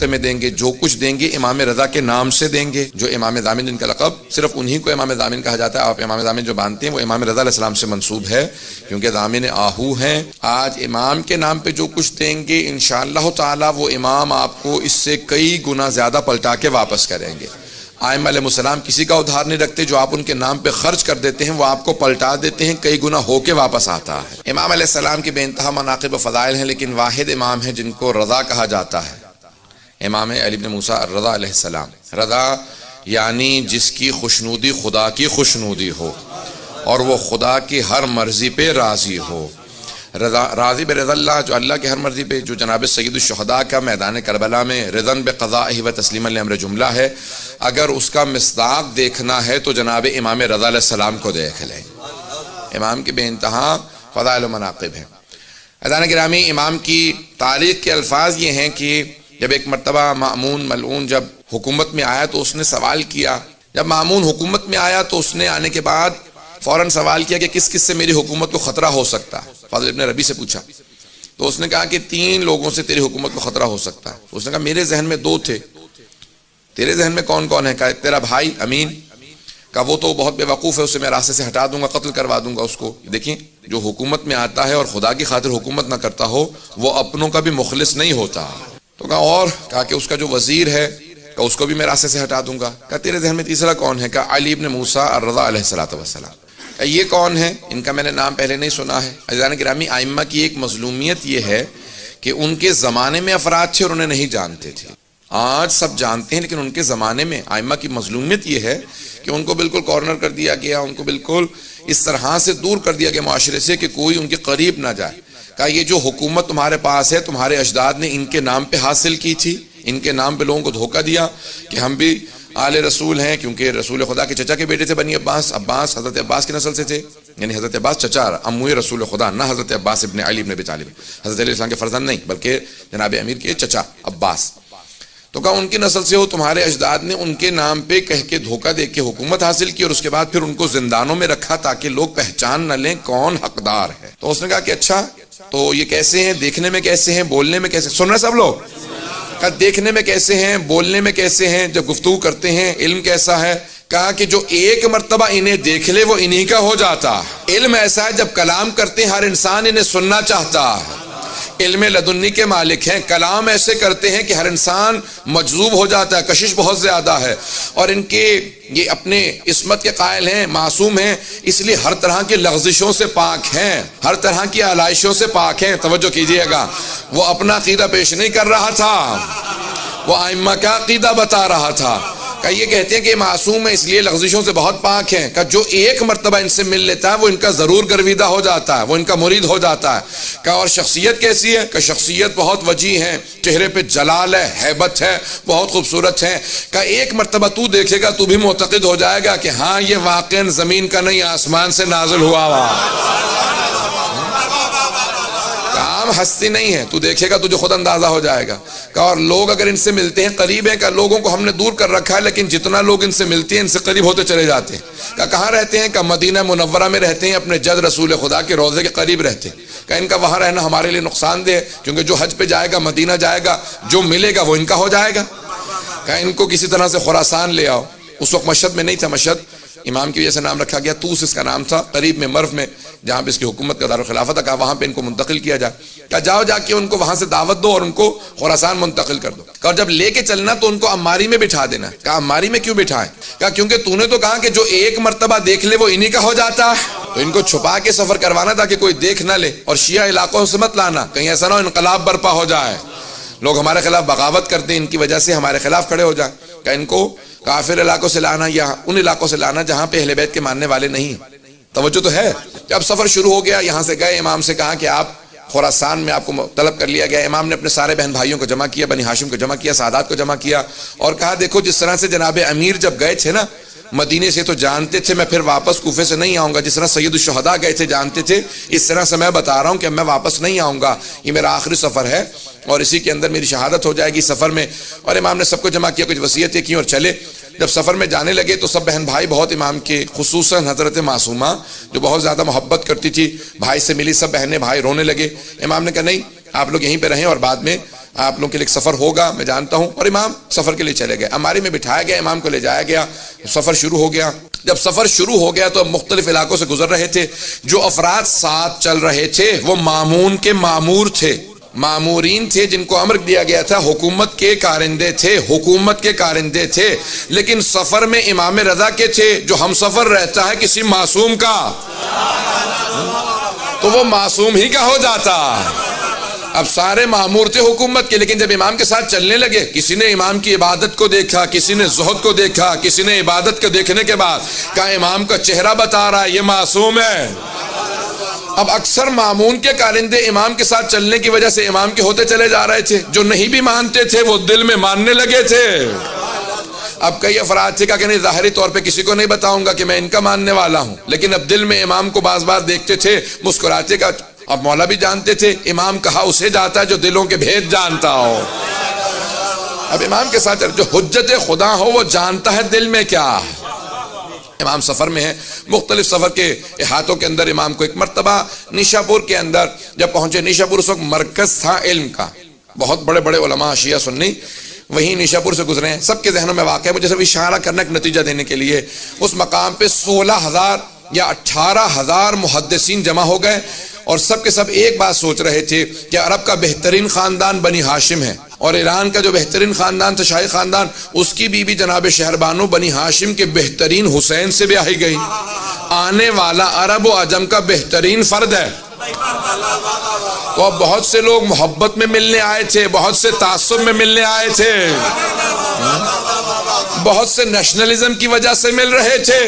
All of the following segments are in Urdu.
موقع میں دیں گے، جو کچھ دیں گے امام رضا کے نام سے دیں گے، جو امام ضامن جن کا لقب صرف انہی کو امام ضامن کہا جاتا ہے۔ آپ امام ضامن جو مانتے ہیں وہ امام رضا علیہ السلام سے منسوب ہے، کیونکہ ضامن آہو ہیں۔ آج امام کے نام پہ جو کچھ دیں گے انشاءاللہ تعالی وہ امام آپ کو اس سے کئی گنا زیادہ پلٹا کے واپس کریں گے۔ آئمہ علیہ السلام کسی کا ادھار نہیں رکھتے، جو آپ ان کے نام پہ خرچ کر دیتے ہیں وہ آپ کو پلٹا دیتے ہیں، کئی گنا ہو کے واپس آتا ہے۔ امام علیہ السلام کے بے انتہا مناقب و فضائل ہیں، لیکن واحد امام ہیں جن کو رضا کہا جاتا ہے، امام علی بن موسیٰ الرضا علیہ السلام۔ رضا یعنی جس کی خوشنودی خدا کی خوشنودی ہو اور وہ خدا کی ہر مرضی پہ راضی ہو۔ راضی برضا اللہ، جو اللہ کی ہر مرضی پہ، جو جناب سید الشہداء کا میدان کربلا میں رضا بقضائہ و تسلیما لامر جملہ ہے، اگر اس کا مصداق دیکھنا ہے تو جناب امام رضا علیہ السلام کو دیکھ لیں۔ امام کے بے انتہا فضائل و مناقب ہیں۔ عزیزان گرامی، امام کی تاریخ کے الفاظ یہ ہیں کہ جب ایک مرتبہ مأمون ملعون جب حکومت میں آیا تو اس نے سوال کیا، جب مأمون حکومت میں آیا تو اس نے آنے کے بعد فوراً سوال کیا کہ کس کس سے میری حکومت کو خطرہ ہو سکتا ہے۔ فاضل ابن ربیع سے پوچھا تو اس نے کہا کہ 3 لوگوں سے تیری حکومت کو خطرہ ہو سکتا ہے۔ اس نے کہا میرے ذہن میں 2 تھے، تیرے ذہن میں کون کون ہے؟ کہا تیرا بھائی امین، کہا وہ تو بہت بے وقوف ہے، اسے میں راستے سے ہٹا دوں گا، قتل کروا دوں گا اس کو۔ دیکھیں، جو حکومت میں آتا ہے اور خدا کی خاطر حکومت نہ کرتا ہو وہ اپنوں کا بھی مخلص نہیں ہوتا۔ تو کہا اور؟ کہا کہ اس کا جو وزیر ہے، کہا اس کو بھی میں راستے سے ہٹا دوں گا۔ کہا تیرے ذہن میں تیسرا کون ہے؟ کہا علی بن موسیٰ الرضا علیہ السلام۔ یہ کون ہے؟ ان کا میں نے نام پہلے نہیں سنا ہے۔ عزیزان گرامی، ائمہ کی ایک مظلومیت یہ ہے کہ ان کے زمانے میں افراد تھے اور انہیں نہیں جانتے تھے، آج سب جانتے ہیں، لیکن ان کے زمانے میں ائمہ کی مظلومیت یہ ہے کہ ان کو بالکل کارنر کر دیا گیا، ان کو بالکل اس طرح سے دور کر دیا گیا معاشرے سے کہ کوئی ان کے قریب نہ جائے۔ کہا یہ جو حکومت تمہارے پاس ہے تمہارے اجداد نے ان کے نام پہ حاصل کی تھی، ان کے نام پہ لوگوں کو دھوکہ دیا کہ ہم بھی آل رسول ہیں، کیونکہ رسول خدا کے چچا کے بیٹے تھے بنی عباس، عباس حضرت عباس کی نسل سے تھے، یعنی حضرت عباس چچا اموی رسول خدا، نہ حضرت عباس ابن علی ابن ابی طالب، حضرت علیہ السلام کے فرزند نہیں بلکہ جناب امیر کے چچا عباس۔ تو کہا ان کی نسل سے ہو، تمہارے اجداد نے ان کے نام پہ کہہ کے دھوکہ دے کے حکومت حاصل کی اور اس کے بعد پھر ان کو زندانوں میں رکھا تاکہ لوگ پہچان نہ لیں کون حقدار ہے۔ تو اس نے کہا کہ اچھا تو یہ کیسے ہیں، دیکھنے میں کیسے ہیں، بولنے میں کیسے؟ سن رہے سب لوگ؟ کہا دیکھنے میں کیسے ہیں، بولنے میں کیسے ہیں، جب گفتگو کرتے ہیں علم کیسا ہے؟ کہا کہ جو ایک مرتبہ انہیں دیکھ لے وہ انہی کا ہو جاتا ہے۔ علم ایسا ہے جب کلام کرتے ہیں ہر انسان انہیں سننا چاہتا ہے، علم لدنی کے مالک ہیں، کلام ایسے کرتے ہیں کہ ہر انسان مجذوب ہو جاتا ہے، کشش بہت زیادہ ہے، اور ان کے یہ اپنے عصمت کے قائل ہیں، معصوم ہیں، اس لیے ہر طرح کی لغزشوں سے پاک ہیں، ہر طرح کی آلائشوں سے پاک ہیں۔ توجہ کیجئے گا، وہ اپنا عقیدہ پیش نہیں کر رہا تھا، وہ ائمہ کا عقیدہ بتا رہا تھا۔ کہ یہ کہتے ہیں کہ معصوم ہے اس لیے لغزشوں سے بہت پاک ہیں، کہ جو ایک مرتبہ ان سے مل لیتا ہے وہ ان کا ضرور گرویدہ ہو جاتا ہے، وہ ان کا مرید ہو جاتا ہے۔ کہ اور شخصیت کیسی ہے؟ کہ شخصیت بہت وجیح ہے، چہرے پہ جلال ہے، ہیبت ہے، بہت خوبصورت ہے۔ کہ ایک مرتبہ تو دیکھے گا تو بھی معتقد ہو جائے گا کہ ہاں یہ واقعاً زمین کا نہیں آسمان سے نازل ہوا ہوا، عام ہستی نہیں ہے، تو دیکھے گا تجھے خود اندازہ ہو جائے گا۔ کہ اور لوگ اگر ان سے ملتے ہیں قریب ہیں، کہ لوگوں کو ہم نے دور کر رکھا ہے لیکن جتنا لوگ ان سے ملتے ہیں ان سے قریب ہوتے چلے جاتے ہیں۔ کہ کہاں رہتے ہیں؟ کہ مدینہ منورہ میں رہتے ہیں، اپنے جد رسول خدا کے روضے کے قریب رہتے ہیں۔ کہ ان کا وہاں رہنا ہمارے لیے نقصان دہ ہے، کیونکہ جو حج پہ جائے گا مدینہ جائے گا، جو ملے گا وہ ان کا ہو جائے گا۔ کہ ان کو کسی طرح سے خراسان لے آؤ۔ اس وقت مشہد میں نہیں تھا، مشہد امام کی وجہ سے نام رکھا گیا، توس اس کا نام تھا، قریب میں مرو میں جہاں پہ اس کی حکومت کا دارالخلافت تھا، وہاں پہ ان کو منتقل کیا جائے۔ کہ جاؤ جا کے ان کو وہاں سے دعوت دو اور ان کو خراسان منتقل کر دو۔ اور جب لے کے چلنا تو ان کو عماری میں بٹھا دینا۔ کہا عماری میں کیوں بٹھائیں؟ کہا کیونکہ تو نے تو کہا کہ جو ایک مرتبہ دیکھ لے وہ انہی کا ہو جاتا ہے، تو ان کو چھپا کے سفر کروانا تاکہ کوئی دیکھ نہ لے، اور شیعہ علاقوں سے مت لانا، کہیں ایسا نہ ہو انقلاب برپا ہو جائے، لوگ ہمارے خلاف بغاوت کرتے ہیں، ان کی وجہ سے ہمارے خلاف کھڑے ہو جائیں۔ کہ ان کو کافر علاقوں سے لانا یا ان علاقوں سے لانا جہاں پہ اہل بیت کے ماننے والے نہیں ہیں۔ توجہ تو ہے۔ جب سفر شروع ہو گیا، یہاں سے گئے، امام سے کہا کہ آپ خراسان میں آپ کو طلب کر لیا گیا۔ امام نے اپنے سارے بہن بھائیوں کو جمع کیا، بنی ہاشم کو جمع کیا، سادات کو جمع کیا، اور کہا دیکھو جس طرح سے جناب امیر جب گئے تھے نا مدینے سے تو جانتے تھے میں پھر واپس کوفے سے نہیں آؤں گا، جس طرح سید الشہداء گئے تھے جانتے تھے، اس طرح سے میں بتا رہا ہوں کہ میں واپس نہیں آؤں گا، یہ میرا آخری سفر ہے اور اسی کے اندر میری شہادت ہو جائے گی سفر میں۔ اور امام نے سب کو جمع کیا، کچھ وصیتیں کی اور چلے۔ جب سفر میں جانے لگے تو سب بہن بھائی بہت امام کے، خصوصاً حضرت معصومہ جو بہت زیادہ محبت کرتی تھی، بھائی سے ملی، سب بہنیں بھائی رونے لگے۔ امام نے کہا نہیں، آپ لوگ یہیں پہ رہیں اور بعد میں آپ لوگوں کے لیے سفر ہوگا میں جانتا ہوں، اور امام سفر کے لیے چلے گئے، اماری میں بٹھایا گیا، امام کو لے جایا گیا، سفر شروع ہو گیا۔ جب سفر شروع ہو گیا تو اب مختلف علاقوں سے گزر رہے تھے، جو افراد ساتھ چل رہے تھے وہ مامون کے مامور تھے، مامورین تھے جن کو امر دیا گیا تھا، حکومت کے کارندے تھے، حکومت کے کارندے تھے، لیکن سفر میں امام رضا کے تھے، جو ہم سفر رہتا ہے کسی معصوم کا تو وہ معصوم ہی کا ہو جاتا۔ اب سارے مامور تھے حکومت کے، لیکن جب امام کے ساتھ چلنے لگے، کسی نے امام کی عبادت کو دیکھا، کسی نے زہد کو دیکھا، کسی نے عبادت کو دیکھنے کے بعد کہا امام کا چہرہ بتا رہا ہے یہ معصوم ہے۔ اب اکثر مامون کے کارندے امام کے ساتھ چلنے کی وجہ سے امام کے ہوتے چلے جا رہے تھے، جو نہیں بھی مانتے تھے وہ دل میں ماننے لگے تھے۔ اب کئی افراد تھے کہ نہیں ظاہری طور پہ کسی کو نہیں بتاؤں گا کہ میں ان کا ماننے والا ہوں، لیکن اب دل میں امام کو بعض بار دیکھتے تھے مسکراتے کا۔ اب مولا بھی جانتے تھے امام کہا اسے جاتا ہے جو دلوں کے بھید جانتا ہو۔ اب امام کے ساتھ جو حجت خدا ہو وہ جانتا ہے دل میں کیا۔ امام سفر میں ہے، مختلف سفر کے احاطوں کے اندر امام کو ایک مرتبہ نیشاپور کے اندر جب پہنچے، نیشاپور اس وقت مرکز تھا علم کا، بہت بڑے بڑے علماء شیعہ سنی وہیں نیشاپور سے گزرے ہیں، سب کے ذہنوں میں واقع ہے۔ مجھے صرف اشارہ کرنا ایک نتیجہ دینے کے لیے، اس مقام پہ 16,000 یا 18,000 محدثین جمع ہو گئے، اور سب کے سب ایک بات سوچ رہے تھے کہ عرب کا بہترین خاندان بنی ہاشم ہے، اور ایران کا جو بہترین خاندان تھا شاہی خاندان، اس کی بیوی جناب شہربانو بنی ہاشم کے بہترین حسین سے بیاہی گئی۔ آنے والا عرب و عجم کا بہترین فرد ہے۔ تو اب بہت سے لوگ محبت میں ملنے آئے تھے، بہت سے تعصب میں ملنے آئے تھے، بہت سے نیشنلزم کی وجہ سے مل رہے تھے۔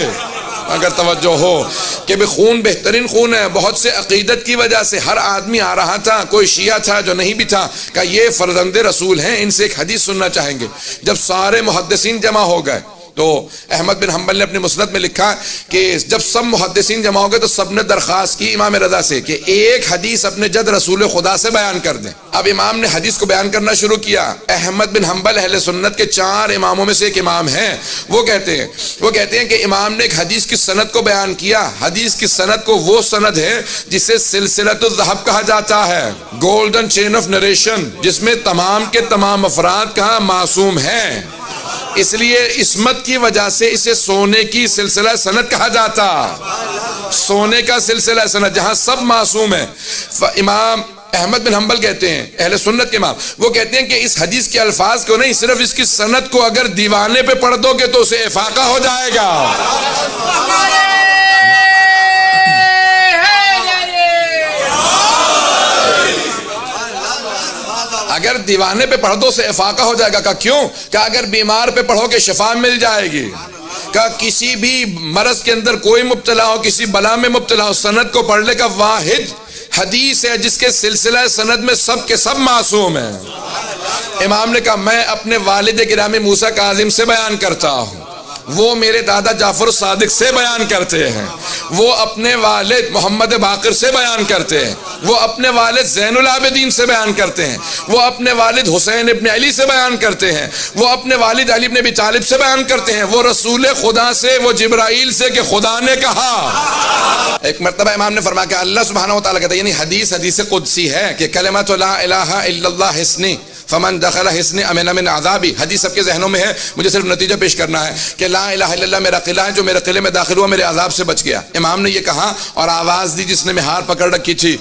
اگر توجہ ہو کہ بھی خون بہترین خون ہے، بہت سے عقیدت کی وجہ سے ہر آدمی آ رہا تھا، کوئی شیعہ تھا جو نہیں بھی تھا کہ یہ فرزند رسول ہیں، ان سے ایک حدیث سننا چاہیں گے۔ جب سارے محدثین جمع ہو گئے تو احمد بن حنبل نے اپنی مسند میں لکھا کہ جب سب محدثین جمع ہو گئے تو سب نے درخواست کی امام رضا سے کہ ایک حدیث اپنے جد رسول خدا سے بیان کر دیں۔ اب امام نے حدیث کو بیان کرنا شروع کیا۔ احمد بن حنبل اہل سنت کے 4 اماموں میں سے ایک امام ہیں، وہ کہتے ہیں کہ امام نے ایک حدیث کی سند کو بیان کیا۔ حدیث کی سند کو وہ سند ہے جسے سلسلۃ الذہب کہا جاتا ہے، گولڈن چین آف نریشن، جس میں تمام کے تمام افراد کہاں معصوم ہیں، اس لیے عصمت کی وجہ سے اسے سونے کی سلسلہ سند کہا جاتا، سونے کا سلسلہ سند جہاں سب معصوم ہیں۔ امام احمد بن حنبل کہتے ہیں، اہل سنت کے امام، وہ کہتے ہیں کہ اس حدیث کے الفاظ کو نہیں، صرف اس کی سند کو اگر دیوانے پہ پڑھ دو گے تو اسے افاقہ ہو جائے گا۔ اگر دیوانے پہ پڑھ دو سے افاقہ ہو جائے گا۔ کہا کیوں؟ کہ اگر بیمار پہ پڑھو کہ شفا مل جائے گی۔ کہ کسی بھی مرض کے اندر کوئی مبتلا ہو، کسی بلا میں مبتلا ہو، سند کو پڑھ لے کا واحد حدیث ہے جس کے سلسلہ سند میں سب کے سب معصوم ہیں۔ امام نے کہا میں اپنے والد گرامی موسیٰ کاظم سے بیان کرتا ہوں، وہ میرے دادا جعفر صادق سے بیان کرتے ہیں، وہ اپنے والد محمد باقر سے بیان کرتے ہیں، وہ اپنے والد زین العابدین سے بیان کرتے ہیں، وہ اپنے والد حسین ابن علی سے بیان کرتے ہیں، وہ اپنے والد علی ابن ابی طالب سے بیان کرتے ہیں، وہ رسول خدا سے، وہ جبرائیل سے کہ خدا نے کہا۔ ایک مرتبہ امام نے فرمایا کہ اللہ سبحانہ وتعالیٰ کہتا ہے، یعنی حدیث قدسی ہے کہ کلمۃ لا الہ الا اللہ حسنی فمن دخل حسن امن من عذابی۔ حدیث سب کے ذہنوں میں ہے، مجھے صرف نتیجہ پیش کرنا ہے کہ لا الہ الا اللہ میرا قلعہ ہے، جو میرے قلعے میں داخل ہوا میرے عذاب سے بچ گیا۔ امام نے یہ کہا اور آواز دی جس نے مہار پکڑ رکھی تھی،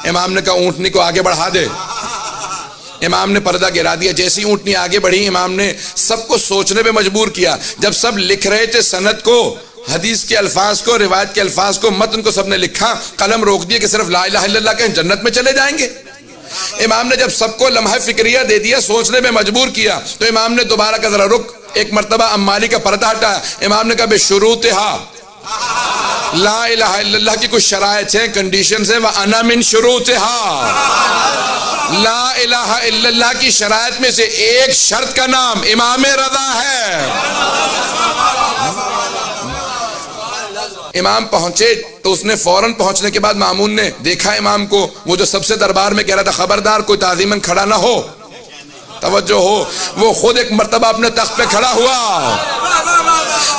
امام نے کہا اونٹنی کو آگے بڑھا دے۔ امام نے پردہ گرا دیا، جیسی اونٹنی آگے بڑھی امام نے سب کو سوچنے پہ مجبور کیا۔ جب سب لکھ رہے تھے سند کو، حدیث کے الفاظ کو، روایت کے الفاظ کو، متن کو سب نے لکھا، قلم روک دیا کہ صرف لا الہ الا اللہ کہیں جنت میں چلے جائیں گے۔ امام نے جب سب کو لمحہ فکریہ دے دیا، سوچنے میں مجبور کیا، تو امام نے دوبارہ کا ذرا رک، ایک مرتبہ امالی کا پردہ ہٹایا۔ امام نے کہا بشروطہا، لا الہ الا اللہ کی کچھ شرائط ہیں، کنڈیشنز ہیں، وَأَنَا مِن شُرُوطِهَا، لا الہ الا اللہ کی شرائط میں سے ایک شرط کا نام امام رضا ہے۔ امام پہنچے تو اس نے فوراً پہنچنے کے بعد مامون نے دیکھا امام کو، وہ جو سب سے دربار میں کہہ رہا تھا خبردار کوئی تعظیماً کھڑا نہ ہو، توجہ ہو، وہ خود ایک مرتبہ اپنے تخت پہ کھڑا ہوا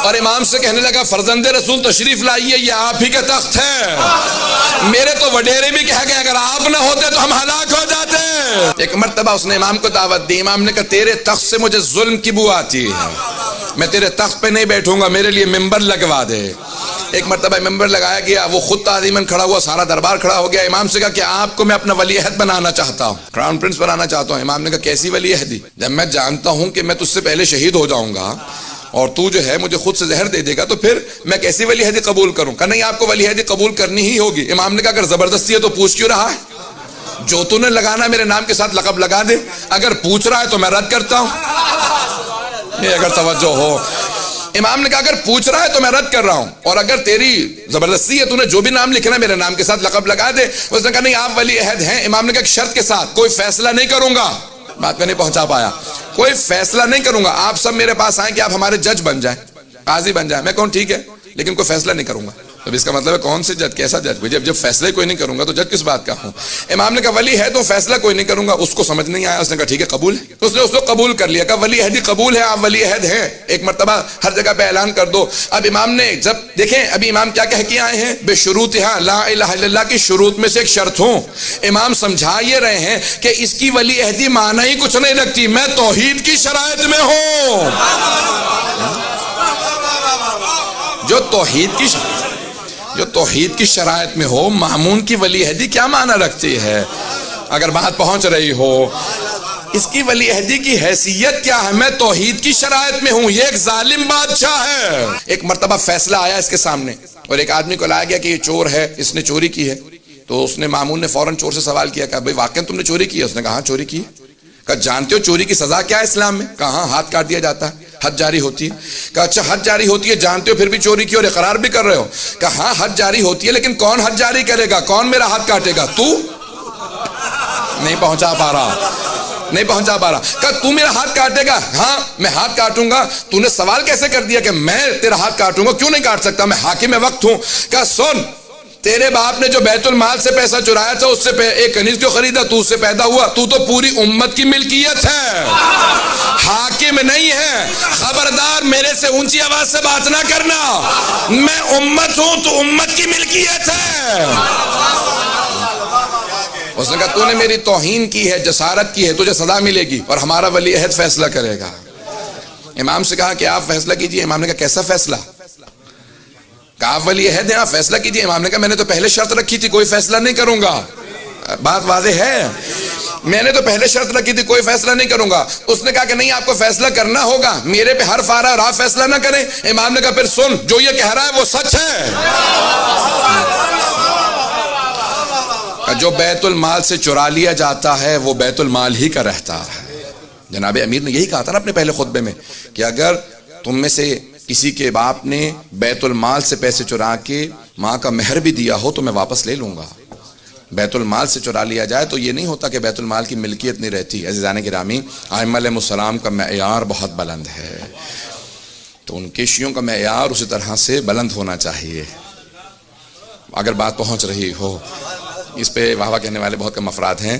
اور امام سے کہنے لگا فرزند رسول تشریف لائیے، یہ آپ ہی کا تخت ہے، میرے تو وڈیرے بھی کہہ گئے اگر آپ نہ ہوتے تو ہم ہلاک ہو جاتے۔ ایک مرتبہ اس نے امام کو دعوت دی، امام نے کہا تیرے تخت سے مجھے ظلم کی بو آتی ہے، میں تیرے تخت پہ نہیں بیٹھوں گا، میرے لیے ممبر لگوا دے۔ ایک مرتبہ ممبر لگایا گیا، وہ خود تعظیماً کھڑا ہوا، سارا دربار کھڑا ہو گیا۔ امام سے کہا کہ آپ کو میں اپنا ولی عہد بنانا چاہتا ہوں، کراؤن پرنس بنانا چاہتا ہوں۔ امام نے کہا کیسی ولی عہدی؟ جب میں جانتا ہوں کہ میں تجھ سے پہلے شہید ہو جاؤں گا اور تو جو ہے مجھے خود سے زہر دے دے گا تو پھر میں کیسی ولی عہدی قبول کروں؟ کہ نہیں آپ کو ولی عہدی قبول کرنی ہی ہوگی۔ امام نے کہا اگر زبردستی ہے تو پوچھ کیوں رہا ہے؟ جو تو نے لگانا میرے نام کے ساتھ لقب لگا دے، اگر پوچھ رہا ہے تو میں رد کرتا ہوں۔ یہ اگر توجہ ہو، امام نے کہا اگر پوچھ رہا ہے تو میں رد کر رہا ہوں، اور اگر تیری زبردستی ہے تو نے جو بھی نام لکھنا ہے میرے نام کے ساتھ لقب لگا دے۔ اس نے کہا نہیں آپ ولی عہد ہیں۔ امام نے کہا ایک شرط کے ساتھ، کوئی فیصلہ نہیں کروں گا، بات میں نہیں پہنچا پایا، کوئی فیصلہ نہیں کروں گا، آپ سب میرے پاس آئیں کہ آپ ہمارے جج بن جائیں، قاضی بن جائیں۔ میں کہوں ٹھیک ہے لیکن کوئی فیصلہ نہیں کروں گا۔ تو اس کا مطلب ہے کون سے جج، کیسا جج؟ جب فیصلے کوئی نہیں کروں گا تو جج کس بات کا ہوں؟ امام نے کہا ولی ہے تو فیصلہ کوئی نہیں کروں گا۔ اس کو سمجھ نہیں آیا، اس نے کہا ٹھیک ہے قبول ہے، تو اس نے اس کو قبول کر لیا، کہا ولی عہدی قبول ہے، آپ ولی عہد ہیں، ایک مرتبہ ہر جگہ پہ اعلان کر دو۔ اب امام نے جب دیکھیں ابھی امام کیا کہہ کے آئے ہیں، بے شروطہا، لا الہ الا اللہ کی شروط میں سے ایک شرط ہوں۔ امام سمجھا یہ رہے ہیں کہ اس کی ولی عہدی معنی ہی کچھ نہیں رکھتی، میں توحید کی شرائط میں ہوں۔ جو توحید کی شرائط میں ہو، مامون کی ولی عہدی کیا معنی رکھتی ہے؟ اگر بات پہنچ رہی ہو، اس کی ولی عہدی کی حیثیت کیا ہے؟ میں توحید کی شرائط میں ہوں، یہ ایک ظالم بادشاہ ہے۔ ایک مرتبہ فیصلہ آیا اس کے سامنے اور ایک آدمی کو لایا گیا کہ یہ چور ہے، اس نے چوری کی ہے۔ تو اس نے مامون نے فوراً چور سے سوال کیا کہ بھئی واقعاً تم نے چوری کی ہے؟ اس نے کہا ہاں چوری کی ہے۔ کہا جانتے ہو چوری کی سزا کیا ہے اسلام میں؟ کہا ہاں ہاتھ کاٹ دیا جاتا ہے، حد جاری ہوتی ہے۔ کہا اچھا حد جاری ہوتی ہے، جانتے ہو پھر بھی چوری کی اور اقرار بھی کر رہے ہو؟ کہا ہاں حد جاری ہوتی ہے لیکن کون حد جاری کرے گا، کون میرا ہاتھ کاٹے گا؟ تو نہیں پہنچا پا رہا۔ کہا تو میرا ہاتھ کاٹے گا؟ ہاں میں ہاتھ کاٹوں گا۔ تو نے سوال کیسے کر دیا کہ میں تیرا ہاتھ کاٹوں گا؟ کیوں نہیں کاٹ سکتا، میں حاکم وقت ہوں۔ کہا سن، تیرے باپ نے جو بیت المال سے پیسہ چرایا تھا اس سے ایک کنیز کیوں خریدا؟ تو اس سے پیدا ہوا، تو پوری امت کی ملکیت ہے، حاکم نہیں ہے۔ خبردار میرے سے اونچی آواز سے بات نہ کرنا، میں امت ہوں، تو امت کی ملکیت ہے۔ اس نے کہا تو نے میری توہین کی ہے، جسارت کی ہے، تجھے سزا ملے گی اور ہمارا ولی عہد فیصلہ کرے گا۔ امام سے کہا کہ آپ فیصلہ کیجئے۔ امام نے کہا کیسا فیصلہ؟ کہا آپ ولی عہد ہیں، آپ فیصلہ کیجئے۔ امام نے کہا میں نے تو پہلے شرط رکھی تھی کوئی فیصلہ نہیں کروں گا۔ بات واضح ہے، میں نے تو پہلے شرط رکھی تھی کوئی فیصلہ نہیں کروں گا۔ اس نے کہا کہ نہیں آپ کو فیصلہ کرنا ہوگا، میرے پہ حرف آ رہا ہے اور آپ فیصلہ نہ کریں۔ امام نے کہا پھر سن، جو یہ کہہ رہا ہے وہ سچ ہے۔ جو بیت المال سے چرا لیا جاتا ہے وہ بیت المال ہی کا رہتا ہے۔ جناب امیر نے یہی کہا تھا نا اپنے پہلے خطبے میں کہ اگر تم میں سے کسی کے باپ نے بیت المال سے پیسے چرا کے ماں کا مہر بھی دیا ہو تو میں واپس لے لوں گا۔ بیت المال سے چرا لیا جائے تو یہ نہیں ہوتا کہ بیت المال کی ملکیت نہیں رہتی۔ عزیزان گرامی، ائمہ علیہ السلام کا معیار بہت بلند ہے، تو ان کے شیعوں کا معیار اسی طرح سے بلند ہونا چاہیے۔ اگر بات پہنچ رہی ہو، اس پہ واہ واہ کہنے والے بہت کم افراد ہیں۔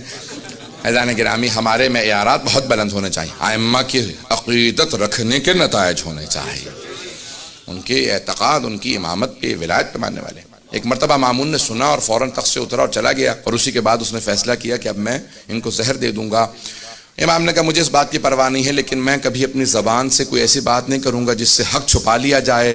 عزیزان گرامی، ہمارے معیارات بہت بلند ہونے چاہیے، ائمہ کی عقیدت رکھنے کے نتائج ہونے چاہیے، ان کے اعتقاد، ان کی امامت پہ، ولایت پہ ماننے والے۔ ایک مرتبہ مامون نے سنا اور فوراً تخت سے اترا اور چلا گیا، اور اسی کے بعد اس نے فیصلہ کیا کہ اب میں ان کو زہر دے دوں گا۔ امام نے کہا مجھے اس بات کی پرواہ نہیں ہے، لیکن میں کبھی اپنی زبان سے کوئی ایسی بات نہیں کروں گا جس سے حق چھپا لیا جائے۔